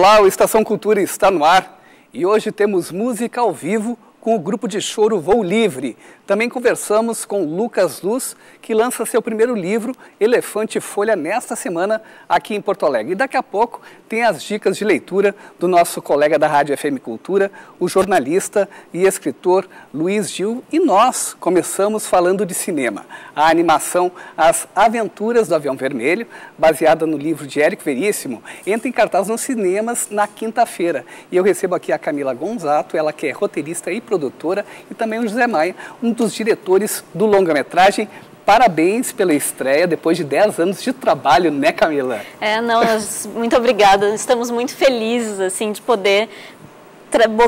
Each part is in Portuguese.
Olá, o Estação Cultura está no ar e hoje temos música ao vivo com o grupo de choro Voo Livre. Também conversamos com Lucas Luz, que lança seu primeiro livro, Elefante Folha, nesta semana aqui em Porto Alegre. E daqui a pouco tem as dicas de leitura do nosso colega da Rádio FM Cultura, o jornalista e escritor Luiz Gil. E nós começamos falando de cinema. A animação As Aventuras do Avião Vermelho, baseada no livro de Érico Veríssimo, entra em cartaz nos cinemas na quinta-feira. E eu recebo aqui a Camila Gonzato, ela que é roteirista e produtora, e também o José Maia, um dos diretores do longa-metragem. Parabéns pela estreia, depois de 10 anos de trabalho, né, Camila? Muito obrigada. Estamos muito felizes, assim, de poder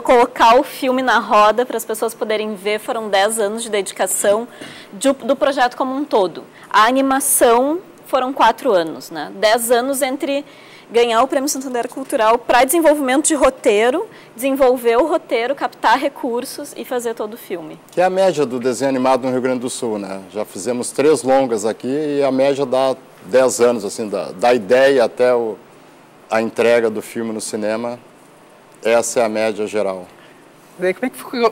colocar o filme na roda para as pessoas poderem ver. Foram 10 anos de dedicação do projeto como um todo. A animação foram 4 anos, né? 10 anos entre ganhar o Prêmio Santander Cultural para desenvolvimento de roteiro, desenvolver o roteiro, captar recursos e fazer todo o filme. Que é a média do desenho animado no Rio Grande do Sul, né? Já fizemos 3 longas aqui e a média dá 10 anos, assim, da ideia até a entrega do filme no cinema. Essa é a média geral.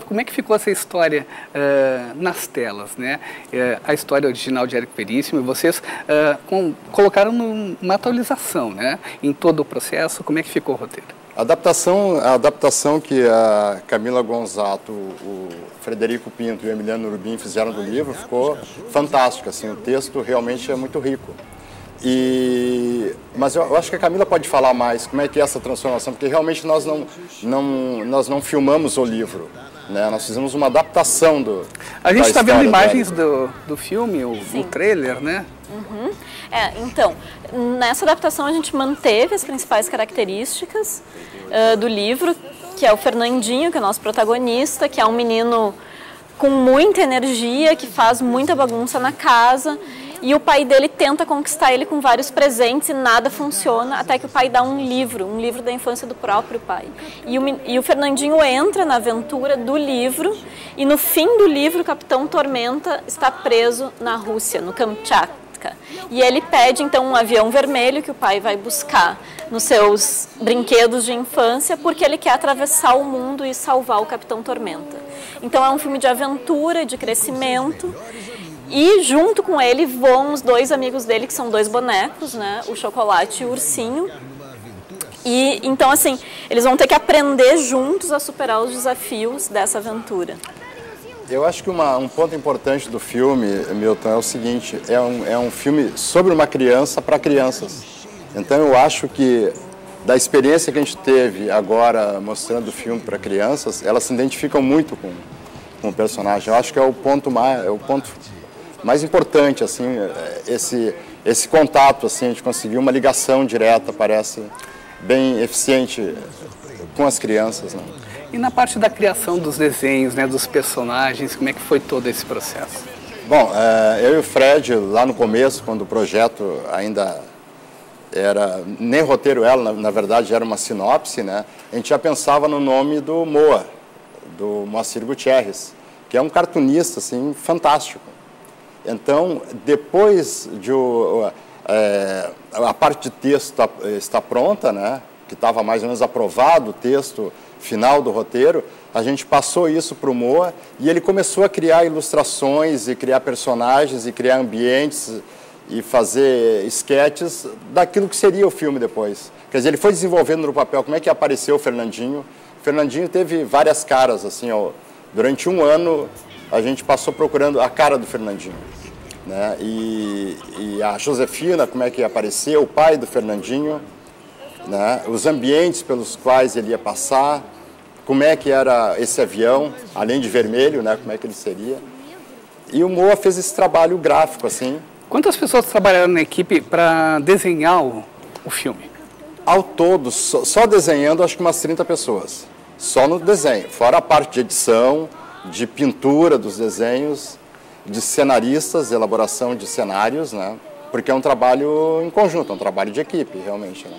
Como é que ficou essa história nas telas, né? A história original de Érico Veríssimo, e vocês colocaram numa atualização, né? Em todo o processo, como é que ficou o roteiro? A adaptação que a Camila Gonzato, o Frederico Pinto e o Emiliano Urbim fizeram do livro ficou fantástico, assim, o texto realmente é muito rico. Mas eu acho que a Camila pode falar mais como é que é essa transformação, porque realmente nós não filmamos o livro, né? Nós fizemos uma adaptação do A gente está vendo imagens do filme, o trailer, né? Uhum. Então, nessa adaptação a gente manteve as principais características do livro, que é o Fernandinho, que é o nosso protagonista, que é um menino com muita energia, que faz muita bagunça na casa. E o pai dele tenta conquistar ele com vários presentes e nada funciona, até que o pai dá um livro da infância do próprio pai. E o Fernandinho entra na aventura do livro, e no fim do livro o Capitão Tormenta está preso na Rússia, no Kamchatka. E ele pede então um avião vermelho que o pai vai buscar nos seus brinquedos de infância, porque ele quer atravessar o mundo e salvar o Capitão Tormenta. Então é um filme de aventura, de crescimento. E junto com ele vão os 2 amigos dele, que são 2 bonecos, né? O Chocolate e o Ursinho. E então, assim, eles vão ter que aprender juntos a superar os desafios dessa aventura. Eu acho que um ponto importante do filme, Milton, é o seguinte: é um filme sobre uma criança para crianças. Então eu acho que da experiência que a gente teve agora mostrando o filme para crianças, elas se identificam muito com o personagem. Eu acho que é o ponto mais importante, assim, esse contato, assim, a gente conseguiu uma ligação direta, parece bem eficiente com as crianças, né? E na parte da criação dos desenhos, né, dos personagens, como é que foi todo esse processo? Bom, eu e o Fred, lá no começo, quando o projeto ainda era, nem roteiro na verdade era uma sinopse, né? A gente já pensava no nome do Moa, do Moacir Gutierrez, que é um cartunista, assim, fantástico. Então, depois de a parte de texto está pronta, né, que estava mais ou menos aprovado o texto final do roteiro, a gente passou isso para o Moa e ele começou a criar ilustrações e criar personagens e criar ambientes e fazer esquetes daquilo que seria o filme depois. Quer dizer, ele foi desenvolvendo no papel como é que apareceu o Fernandinho. O Fernandinho teve várias caras, assim, ó, durante 1 ano a gente passou procurando a cara do Fernandinho, né? E a Josefina, como é que apareceu, o pai do Fernandinho, né? Os ambientes pelos quais ele ia passar, como é que era esse avião, além de vermelho, né? Como é que ele seria. E o Moa fez esse trabalho gráfico, assim. Quantas pessoas trabalharam na equipe para desenhar o filme? Ao todo, só desenhando, acho que umas 30 pessoas. Só no desenho, fora a parte de edição, de pintura dos desenhos, de cenaristas, elaboração de cenários, né? Porque é um trabalho em conjunto, é um trabalho de equipe, realmente, né?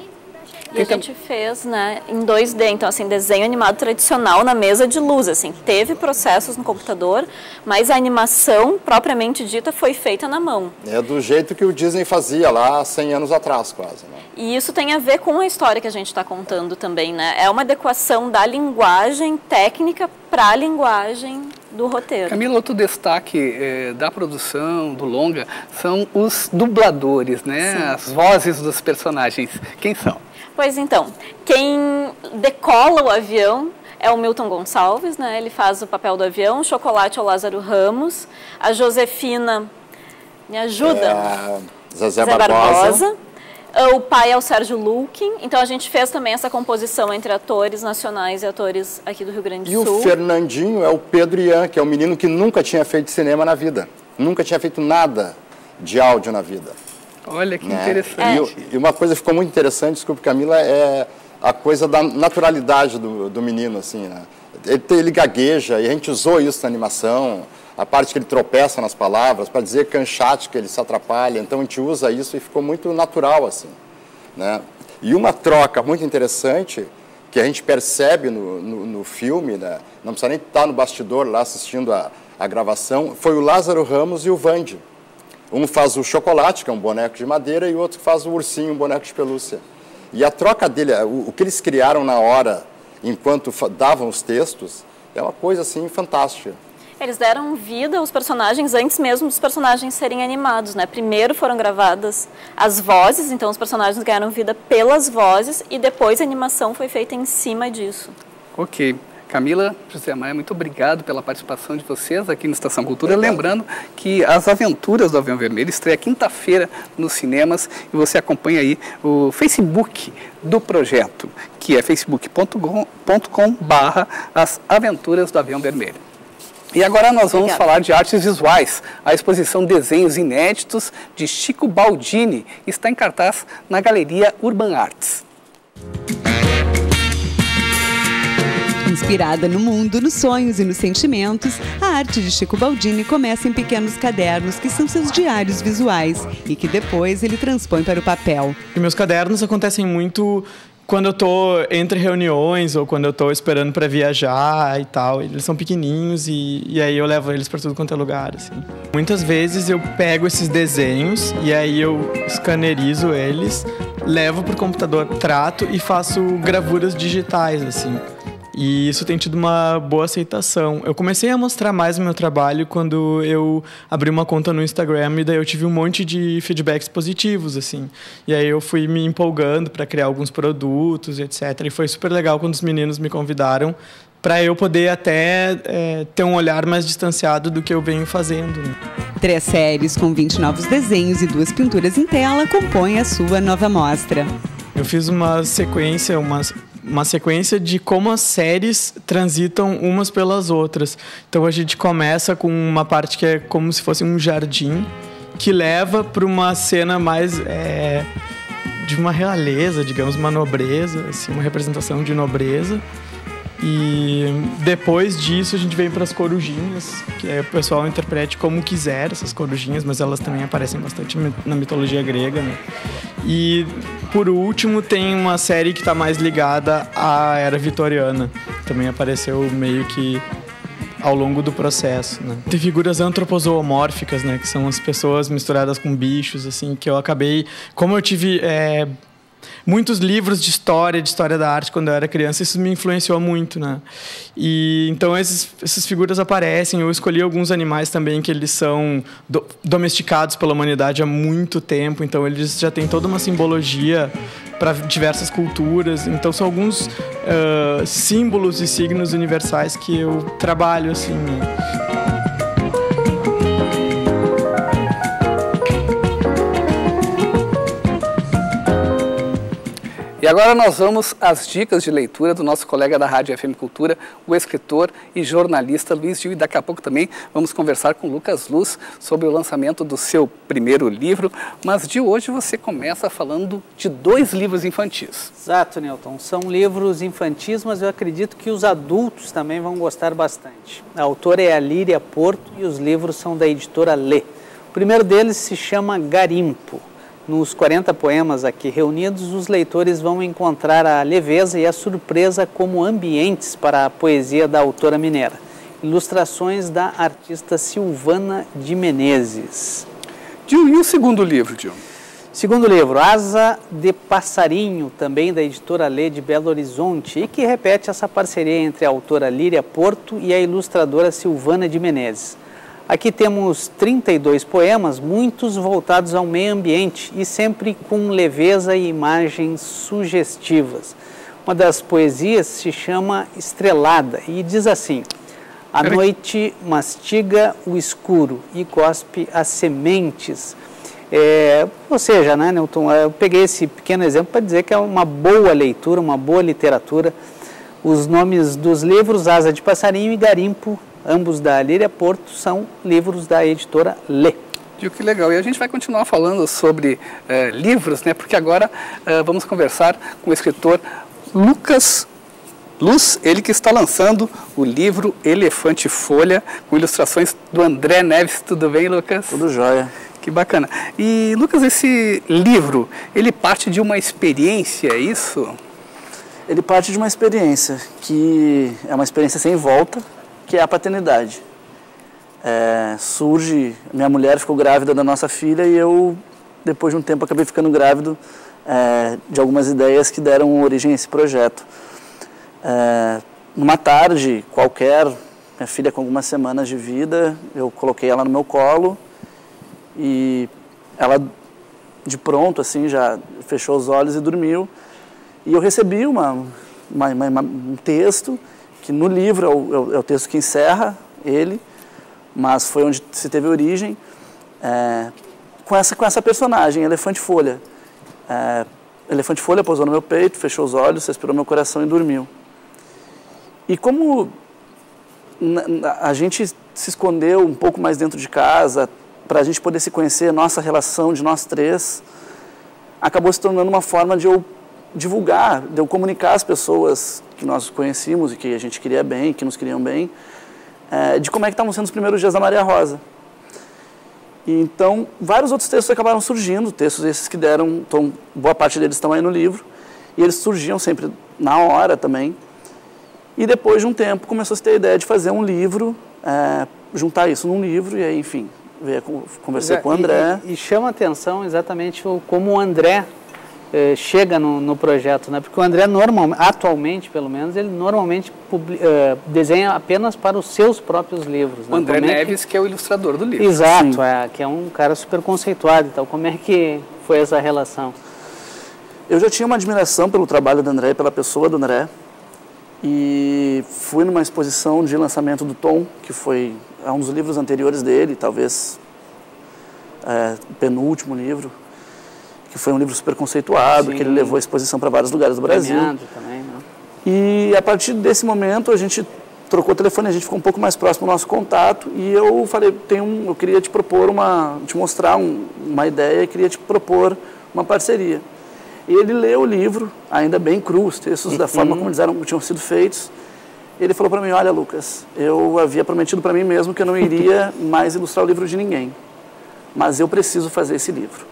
E a gente fez, né, em 2D, então assim, desenho animado tradicional na mesa de luz, assim, teve processos no computador, mas a animação propriamente dita foi feita na mão. É do jeito que o Disney fazia lá 100 anos atrás, quase, né? E isso tem a ver com a história que a gente está contando também, né? É uma adequação da linguagem técnica para a linguagem do roteiro. Camila, outro destaque da produção, do longa, são os dubladores, né? Sim. As vozes dos personagens. Quem são? Pois então, quem decola o avião é o Milton Gonçalves, né? Ele faz o papel do avião, o Chocolate é o Lázaro Ramos, a Josefina, me ajuda? Zezé Barbosa. O pai é o Sérgio Lukin, então a gente fez também essa composição entre atores nacionais e atores aqui do Rio Grande do Sul. E o Fernandinho é o Pedro Ian, que é um menino que nunca tinha feito cinema na vida, nunca tinha feito nada de áudio na vida. Olha que interessante. E uma coisa que ficou muito interessante, desculpe Camila, é a coisa da naturalidade do menino, assim, né? Ele gagueja, e a gente usou isso na animação, a parte que ele tropeça nas palavras, para dizer canchate, que ele se atrapalha, então a gente usa isso e ficou muito natural, assim, né? E uma troca muito interessante, que a gente percebe no filme, né? Não precisa nem estar no bastidor lá assistindo a gravação, foi o Lázaro Ramos e o Vande. Um faz o Chocolate, que é um boneco de madeira, e o outro faz o Ursinho, um boneco de pelúcia. E a troca dele, o que eles criaram na hora, enquanto davam os textos, é uma coisa assim fantástica. Eles deram vida aos personagens antes mesmo dos personagens serem animados, né? Primeiro foram gravadas as vozes, então os personagens ganharam vida pelas vozes e depois a animação foi feita em cima disso. Ok. Camila, José Maia, muito obrigado pela participação de vocês aqui no Estação Cultura. Obrigado. Lembrando que As Aventuras do Avião Vermelho estreia quinta-feira nos cinemas e você acompanha aí o Facebook do projeto, que é facebook.com/As Aventuras do Avião Vermelho. E agora nós vamos falar de artes visuais. A exposição Desenhos Inéditos de Chico Baldini está em cartaz na Galeria Urban Arts. Inspirada no mundo, nos sonhos e nos sentimentos, a arte de Chico Baldini começa em pequenos cadernos que são seus diários visuais e que depois ele transpõe para o papel. E meus cadernos acontecem muito quando eu estou entre reuniões ou quando eu estou esperando para viajar e tal. Eles são pequenininhos e aí eu levo eles para tudo quanto é lugar, assim. Muitas vezes eu pego esses desenhos e aí eu escanerizo eles, levo para o computador, trato e faço gravuras digitais, assim. E isso tem tido uma boa aceitação. Eu comecei a mostrar mais o meu trabalho quando eu abri uma conta no Instagram e daí eu tive um monte de feedbacks positivos, assim. E aí eu fui me empolgando para criar alguns produtos, etc. E foi super legal quando os meninos me convidaram para eu poder até ter um olhar mais distanciado do que eu venho fazendo, né? 3 séries com 20 novos desenhos e 2 pinturas em tela compõem a sua nova mostra. Eu fiz uma sequência de como as séries transitam umas pelas outras. Então a gente começa com uma parte que é como se fosse um jardim, que leva para uma cena mais de uma realeza, digamos, uma nobreza, assim, uma representação de nobreza. E depois disso a gente vem para as corujinhas, que o pessoal interprete como quiser essas corujinhas, mas elas também aparecem bastante na mitologia grega, né? E por último tem uma série que está mais ligada à era vitoriana, também apareceu meio que ao longo do processo, né? Tem figuras antropozoomórficas, né, que são as pessoas misturadas com bichos, assim, que eu acabei, como eu tive muitos livros de história da arte quando eu era criança, isso me influenciou muito, né? E então essas figuras aparecem. Eu escolhi alguns animais também que eles são domesticados pela humanidade há muito tempo, então eles já têm toda uma simbologia para diversas culturas. Então são alguns símbolos e signos universais que eu trabalho, assim, né? E agora nós vamos às dicas de leitura do nosso colega da Rádio FM Cultura, o escritor e jornalista Luiz Gil. E daqui a pouco também vamos conversar com Lucas Luz sobre o lançamento do seu primeiro livro. Mas de hoje você começa falando de 2 livros infantis. Exato, Newton. São livros infantis, mas eu acredito que os adultos também vão gostar bastante. A autora é a Líria Porto e os livros são da editora Lê. O primeiro deles se chama Garimpo. Nos 40 poemas aqui reunidos, os leitores vão encontrar a leveza e a surpresa como ambientes para a poesia da autora mineira. Ilustrações da artista Silvana de Menezes. Gil, e o segundo livro, Gil? Segundo livro, Asa de Passarinho, também da editora Lê de Belo Horizonte, e que repete essa parceria entre a autora Líria Porto e a ilustradora Silvana de Menezes. Aqui temos 32 poemas, muitos voltados ao meio ambiente e sempre com leveza e imagens sugestivas. Uma das poesias se chama Estrelada e diz assim: a noite mastiga o escuro e cospe as sementes. Ou seja, né, Newton, eu peguei esse pequeno exemplo para dizer que é uma boa leitura, uma boa literatura. Os nomes dos livros, Asa de Passarinho e Garimpo, ambos da Líria Porto, são livros da editora Lê. Que legal. E a gente vai continuar falando sobre livros, né? Porque agora vamos conversar com o escritor Lucas Luz, ele que está lançando o livro Elefante Folha, com ilustrações do André Neves. Tudo bem, Lucas? Tudo jóia. Que bacana. E, Lucas, esse livro, ele parte de uma experiência, é isso? Ele parte de uma experiência, que é uma experiência sem volta, que é a paternidade. Minha mulher ficou grávida da nossa filha e eu, depois de um tempo, acabei ficando grávido de algumas ideias que deram origem a esse projeto. Numa tarde qualquer, minha filha com algumas semanas de vida, eu coloquei ela no meu colo e ela, de pronto, assim, já fechou os olhos e dormiu. E eu recebi um texto, que no livro é o texto que encerra ele, mas foi onde se teve origem, com essa personagem, Elefante Folha. Elefante Folha pousou no meu peito, fechou os olhos, respirou meu coração e dormiu. E como a gente se escondeu um pouco mais dentro de casa, para a gente poder se conhecer, nossa relação de nós três, acabou se tornando uma forma de eu divulgar, de eu comunicar às pessoas que nós conhecíamos e que a gente queria bem, que nos queriam bem, de como é que estavam sendo os primeiros dias da Maria Rosa. E então, vários outros textos acabaram surgindo, textos esses que deram, boa parte deles estão aí no livro, e eles surgiam sempre na hora também. E depois de um tempo começou a se ter a ideia de fazer um livro, juntar isso num livro, e aí, enfim, conversei com o André. E chama a atenção exatamente como o André chega no projeto, né? Porque o André, atualmente pelo menos, ele normalmente desenha apenas para os seus próprios livros. Né? O André Neves, que é o ilustrador do livro. Exato, que é um cara super conceituado. Então, como é que foi essa relação? Eu já tinha uma admiração pelo trabalho do André, pela pessoa do André, e fui numa exposição de lançamento do Tom, que foi um dos livros anteriores dele, talvez o penúltimo livro, que foi um livro super conceituado, que ele levou a exposição para vários lugares do Brasil. Também, né? E a partir desse momento a gente trocou o telefone, a gente ficou um pouco mais próximo do nosso contato, e eu falei, eu queria te propor te mostrar uma ideia, queria te propor uma parceria. E ele leu o livro, ainda bem cru, os textos da forma como eles tinham sido feitos. Ele falou para mim, olha, Lucas, eu havia prometido para mim mesmo que eu não iria mais ilustrar o livro de ninguém, mas eu preciso fazer esse livro.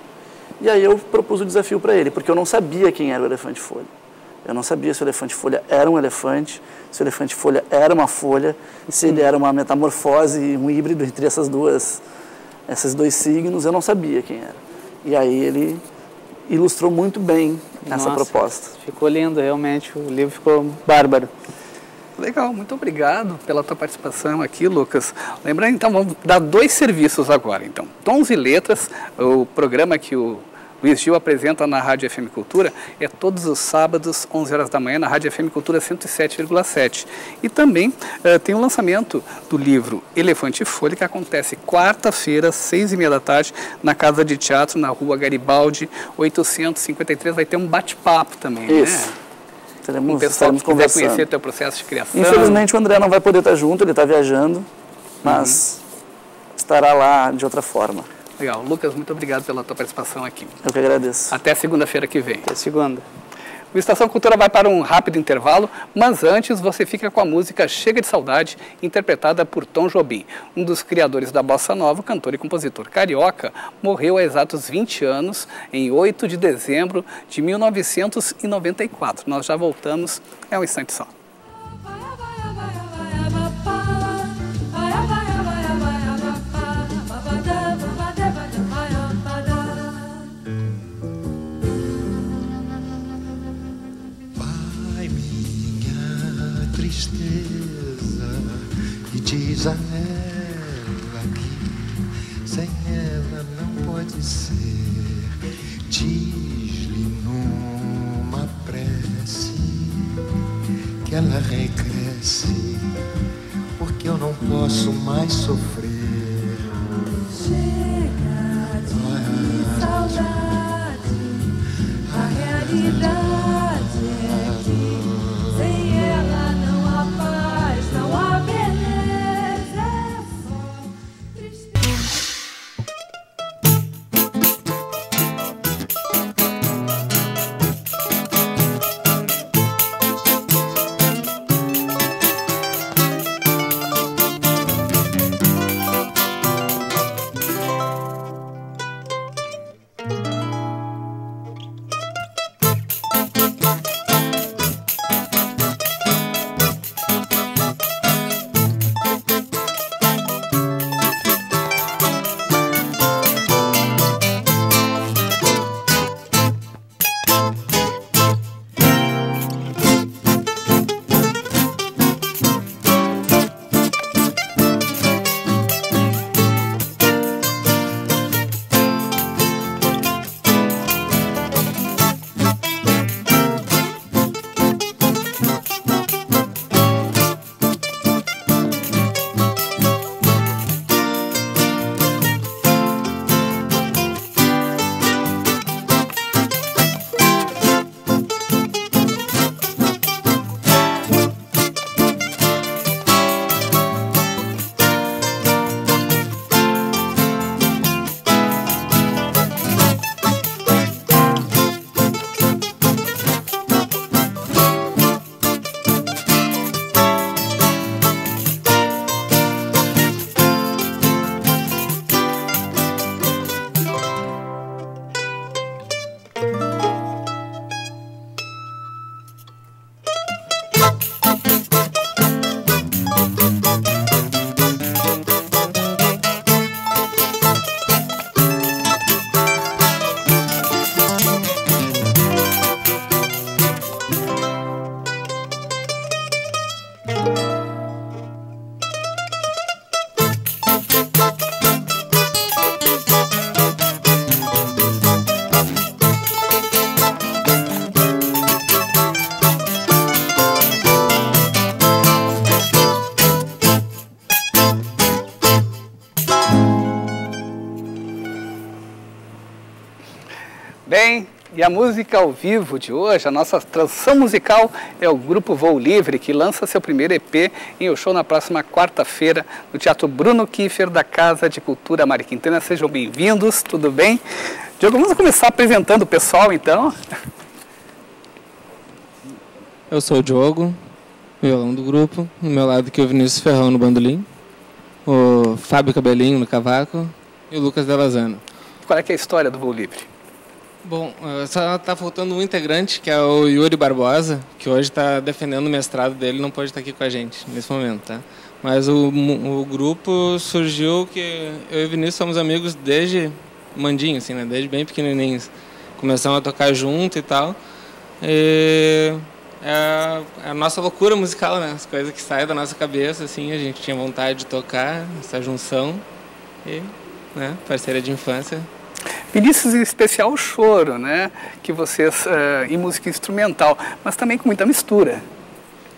E aí eu propus o desafio para ele, porque eu não sabia quem era o Elefante Folha. Eu não sabia se o Elefante Folha era um elefante, se o Elefante Folha era uma folha, se ele era uma metamorfose, um híbrido entre esses dois signos, eu não sabia quem era. E aí ele ilustrou muito bem essa proposta. Ficou lindo, realmente, o livro ficou bárbaro. Legal, muito obrigado pela tua participação aqui, Lucas. Lembrando, então, vamos dar 2 serviços agora. Então, Tons e Letras, o programa que o Luiz Gil apresenta na Rádio FM Cultura, é todos os sábados, 11 horas da manhã, na Rádio FM Cultura 107,7. E também tem o lançamento do livro Elefante Folha, que acontece quarta-feira, 6h30 da tarde, na Casa de Teatro, na Rua Garibaldi, 853. Vai ter um bate-papo também, Isso. né? Teremos, o pessoal que quiser conversando. conhecer o teu processo de criação. Infelizmente o André não vai poder estar junto, ele está viajando, mas estará lá de outra forma. Legal. Lucas, muito obrigado pela tua participação aqui. Eu que agradeço. Até segunda-feira que vem. Até segunda. O Estação Cultura vai para um rápido intervalo, mas antes você fica com a música Chega de Saudade, interpretada por Tom Jobim. Um dos criadores da Bossa Nova, cantor e compositor carioca, morreu há exatos 20 anos, em 8 de dezembro de 1994. Nós já voltamos, é um instante só. E diz a ela que sem ela não pode ser. Diz-lhe numa prece que ela regresse, porque eu não posso mais sofrer. Chega de saudade, a realidade é que sem ela não há paz, não há beleza, é só tristeza. Bem, e a música ao vivo de hoje, a nossa transição musical é o grupo Voo Livre, que lança seu primeiro EP em o show na próxima quarta-feira no Teatro Bruno Kiefer da Casa de Cultura Mário Quintana. Sejam bem-vindos, tudo bem? Diogo, vamos começar apresentando o pessoal, então. Eu sou o Diogo, violão do grupo. Do meu lado aqui é o Vinícius Ferrão no bandolim, o Fábio Cabelinho no cavaco e o Lucas Delazano. Qual é que é a história do Voo Livre? Bom, só está faltando um integrante, que é o Yuri Barbosa, que hoje está defendendo o mestrado dele, não pode estar aqui com a gente nesse momento, tá? Mas o grupo surgiu que eu e o Vinícius somos amigos desde mandinho, assim, né? Desde bem pequenininhos. Começamos a tocar junto e tal. E é a nossa loucura musical, né? As coisas que saem da nossa cabeça, assim, a gente tinha vontade de tocar, essa junção. E, né, parceria de infância. Vinícius, em especial o choro, né? Que vocês, em música instrumental, mas também com muita mistura.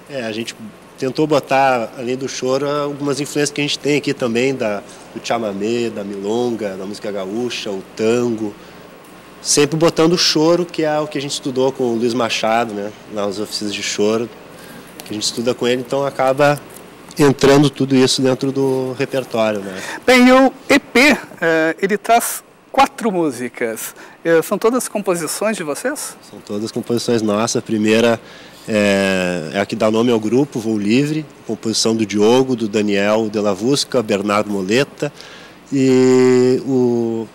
A gente tentou botar, além do choro, algumas influências que a gente tem aqui também, do chamamé, da milonga, da música gaúcha, o tango. Sempre botando o choro, que é o que a gente estudou com o Luiz Machado, né? Nas oficinas de choro, que a gente estuda com ele, então acaba entrando tudo isso dentro do repertório, né? Bem, o EP, ele traz 4 músicas. São todas composições de vocês? São todas composições nossas. A primeira é a que dá nome ao grupo, Voo Livre, composição do Diogo, do Daniel de la Vusca, Bernardo Moleta, e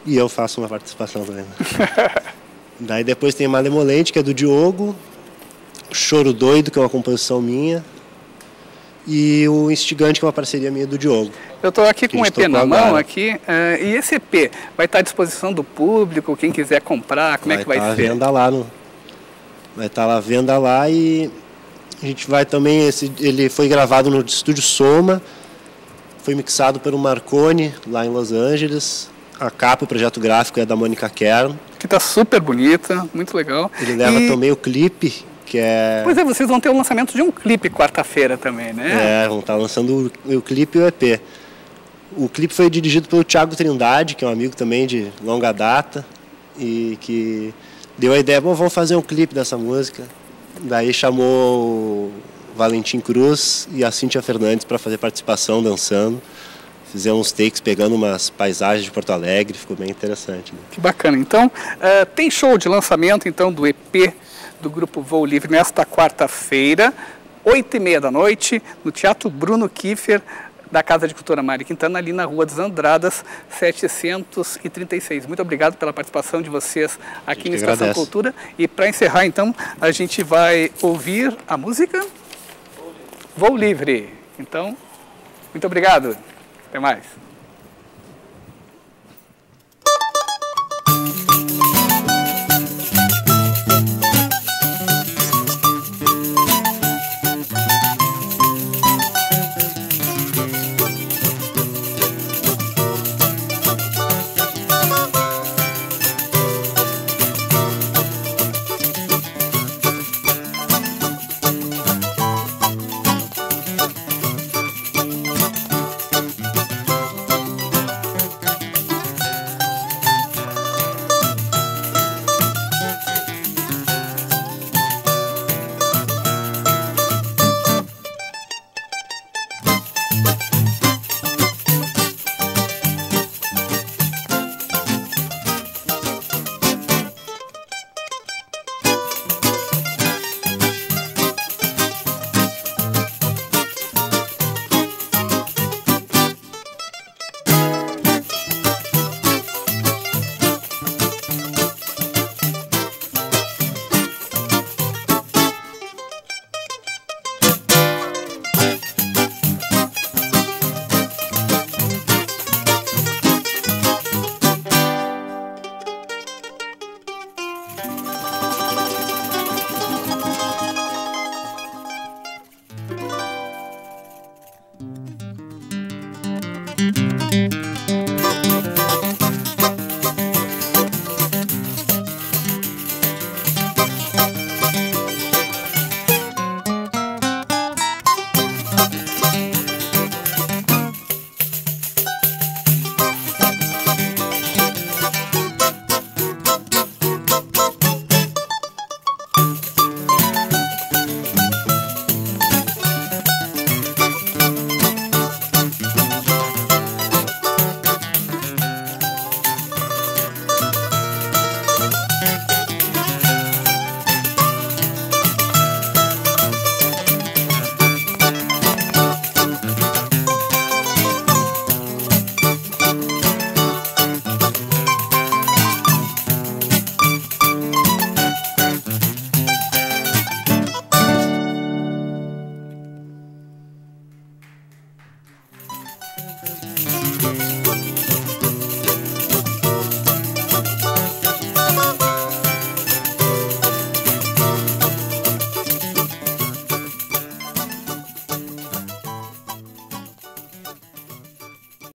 eu faço uma participação também. Daí depois tem Malemolente, que é do Diogo, Choro Doido, que é uma composição minha, e o Instigante, que é uma parceria minha do Diogo. Eu estou aqui com um EP na mão, aqui, e esse EP vai estar à disposição do público, quem quiser comprar, como é que vai ser? Vai estar à venda lá, e a gente vai também, ele foi gravado no Estúdio Soma, foi mixado pelo Marconi, lá em Los Angeles. A capa, o projeto gráfico é da Mônica Kern. Que está super bonita, muito legal. Ele leva também o clipe, que é... Pois é, vocês vão ter o lançamento de um clipe quarta-feira também, né? Vão estar lançando o clipe e o EP. O clipe foi dirigido pelo Thiago Trindade, que é um amigo também de longa data, e que deu a ideia, bom, vamos fazer um clipe dessa música. Daí chamou o Valentim Cruz e a Cíntia Fernandes para fazer participação, dançando. Fizemos uns takes pegando umas paisagens de Porto Alegre, ficou bem interessante. Né? Que bacana. Então, tem show de lançamento então do EP do Grupo Voo Livre nesta quarta-feira, 20h30 da noite, no Teatro Bruno Kiefer, da Casa de Cultura Mário Quintana, ali na Rua dos Andradas, 736. Muito obrigado pela participação de vocês aqui no Estação Cultura. E para encerrar, então, a gente vai ouvir a música Voo Livre. Então, muito obrigado. Até mais. Música